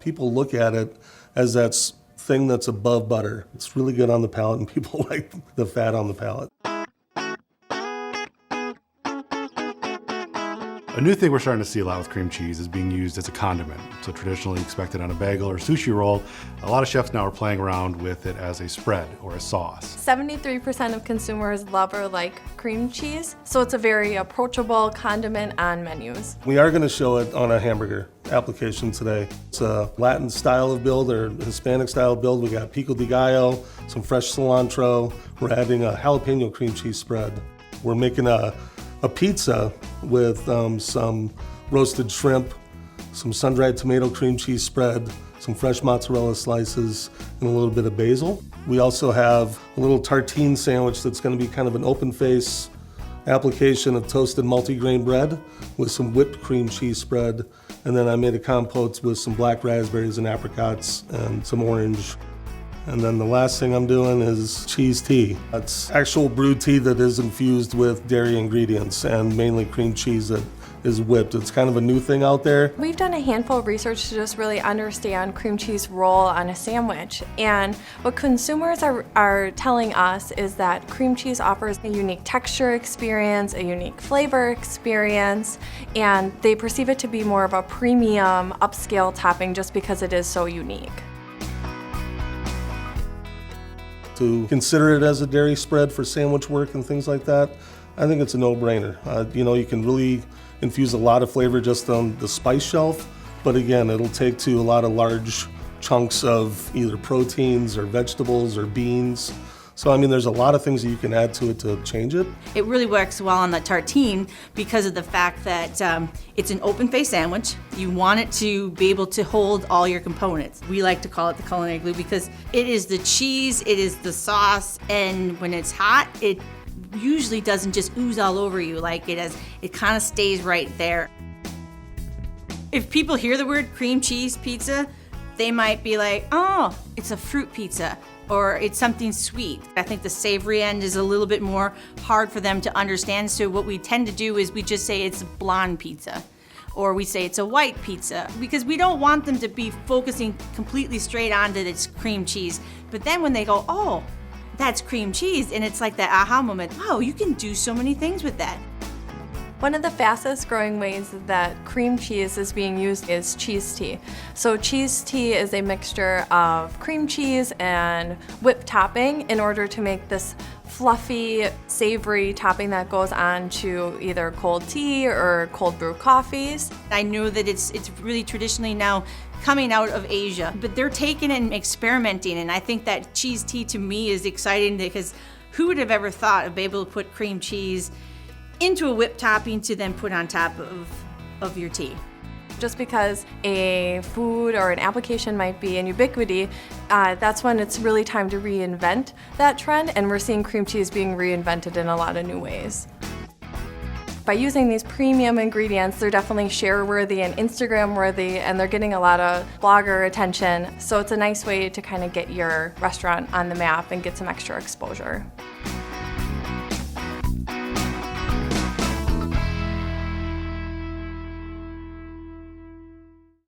people look at it as thing that's above butter. It's really good on the palate, and people like the fat on the palate. A new thing we're starting to see a lot with cream cheese is being used as a condiment. So traditionally expected on a bagel or sushi roll, a lot of chefs now are playing around with it as a spread or a sauce. 73% of consumers love or like cream cheese, so it's a very approachable condiment on menus. We are going to show it on a hamburger application today. It's a Latin style of build or Hispanic style of build. We got pico de gallo, some fresh cilantro. We're adding a jalapeno cream cheese spread. We're making a pizza with some roasted shrimp, some sun-dried tomato cream cheese spread, some fresh mozzarella slices, and a little bit of basil. We also have a little tartine sandwich that's going to be kind of an open face application of toasted multigrain bread with some whipped cream cheese spread. And then I made a compote with some black raspberries and apricots and some orange. And then the last thing I'm doing is cheese tea. That's actual brewed tea that is infused with dairy ingredients and mainly cream cheese that is whipped. It's kind of a new thing out there. We've done a handful of research to just really understand cream cheese role on a sandwich. And what consumers are telling us is that cream cheese offers a unique texture experience, a unique flavor experience, and they perceive it to be more of a premium upscale topping just because it is so unique. To consider it as a dairy spread for sandwich work and things like that, I think it's a no-brainer. You can really infuse a lot of flavor just on the spice shelf, but again, it'll take to a lot of large chunks of either proteins or vegetables or beans. So, there's a lot of things that you can add to it to change it. It really works well on the tartine because of the fact that it's an open face sandwich. You want it to be able to hold all your components. We like to call it the culinary glue because it is the cheese, it is the sauce, and when it's hot, it usually doesn't just ooze all over you like it is. It kind of stays right there. If people hear the word cream cheese pizza, they might be like, oh, it's a fruit pizza, or it's something sweet. I think the savory end is a little bit more hard for them to understand, so what we tend to do is we just say it's blonde pizza, or we say it's a white pizza, because we don't want them to be focusing completely straight on that it's cream cheese. But then when they go, oh, that's cream cheese, and it's like that aha moment, wow, you can do so many things with that. One of the fastest growing ways that cream cheese is being used is cheese tea. So cheese tea is a mixture of cream cheese and whipped topping in order to make this fluffy, savory topping that goes on to either cold tea or cold brew coffees. I know that it's really traditionally now coming out of Asia, but they're taking it and experimenting, and I think that cheese tea to me is exciting because who would have ever thought of being able to put cream cheese into a whipped topping to then put on top of your tea. Just because a food or an application might be in ubiquity, that's when it's really time to reinvent that trend, and we're seeing cream cheese being reinvented in a lot of new ways. By using these premium ingredients, they're definitely share-worthy and Instagram-worthy, and they're getting a lot of blogger attention, so it's a nice way to kind of get your restaurant on the map and get some extra exposure.